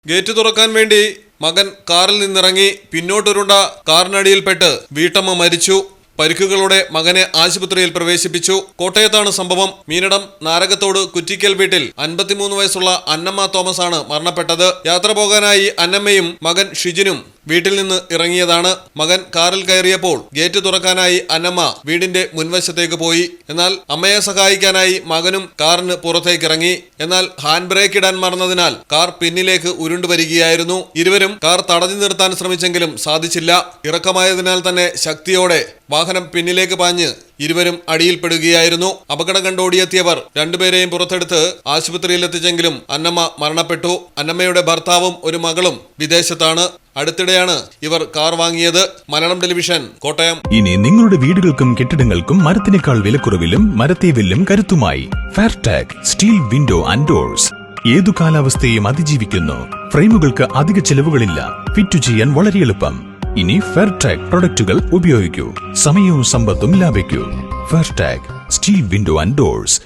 Gate തുറക്കാൻ വേണ്ടി മകൻ കാറിൽ നിന്നിറങ്ങി പിന്നോട്ടുരുണ്ട കാറിനടിയിൽപ്പെട്ട് വീട്ടമ്മ മരിച്ചു. പരിക്കുകളോടെ മകനെ ആശുപത്രിയിൽ പ്രവേശിപ്പിച്ചു. കോട്ടയത്താണ് സംഭവം. മീനടം നാരകത്തോട് കുറ്റിക്കൽ വീട്ടിൽ 53 വയസ്സുള്ള അന്നമ്മ തോമസ് ആണ് മരണപ്പെട്ടത്. യാത്ര പോകാനായി അന്നമ്മയും മകൻ ഷിജിനും വീട്ടിൽ നിന്ന് ഇറങ്ങിയതാണ്. മകൻ കാറിൽ കയറിയപ്പോൾ ഗേറ്റ് തുറക്കാനായി അന്നമ്മ വീടിന്റെ മുൻവശത്തേക്ക് പോയി. എന്നാൽ അമ്മയെ സഹായിക്കാനായി മകനും കാറിന് പുറത്തേക്കിറങ്ങി. എന്നാൽ ഹാൻഡ് ബ്രേക്ക് ഇടാൻ മറന്നതിനാൽ കാർ പിന്നിലേക്ക് ഉരുണ്ടുവരികയായിരുന്നു. ഇരുവരും കാർ തടഞ്ഞു നിർത്താൻ ശ്രമിച്ചെങ്കിലും സാധിച്ചില്ല. ഇറക്കമായതിനാൽ തന്നെ ശക്തിയോടെ വാഹനം പിന്നിലേക്ക് പാഞ്ഞ് ഇരുവരും അടിയിൽപ്പെടുകയായിരുന്നു. അപകടം കണ്ടോടിയെത്തിയവർ രണ്ടുപേരെയും പുറത്തെടുത്ത് ആശുപത്രിയിൽ എത്തിച്ചെങ്കിലും അന്നമ്മ മരണപ്പെട്ടു. അന്നമ്മയുടെ ഭർത്താവും ഒരു മകളും വിദേശത്താണ്. അടുത്തിടെയാണ് ഇവർ കാർ വാങ്ങിയത്. മലയാളം ടെലിവിഷൻ, കോട്ടയം. ഇനി നിങ്ങളുടെ വീടുകൾക്കും കെട്ടിടങ്ങൾക്കും മരത്തിനേക്കാൾ വിലക്കുറവിലും മരത്തേവിലും കരുത്തുമായി ഫെയർടാഗ് സ്റ്റീൽ വിൻഡോ ആൻഡ് ഡോർസ്. ഏതു കാലാവസ്ഥയും അതിജീവിക്കുന്നു. ഫ്രെയിമുകൾക്ക് അധിക ചെലവുകളില്ല. ഫിറ്റ് ചെയ്യാൻ വളരെ എളുപ്പം. ഇനി ഫെയർടാഗ് പ്രൊഡക്റ്റുകൾ ഉപയോഗിക്കൂ. സമയവും സമ്പത്തും ലാഭിക്കൂ. ഫെയർടാഗ് സ്റ്റീൽ വിൻഡോ ആൻഡ് ഡോർസ്.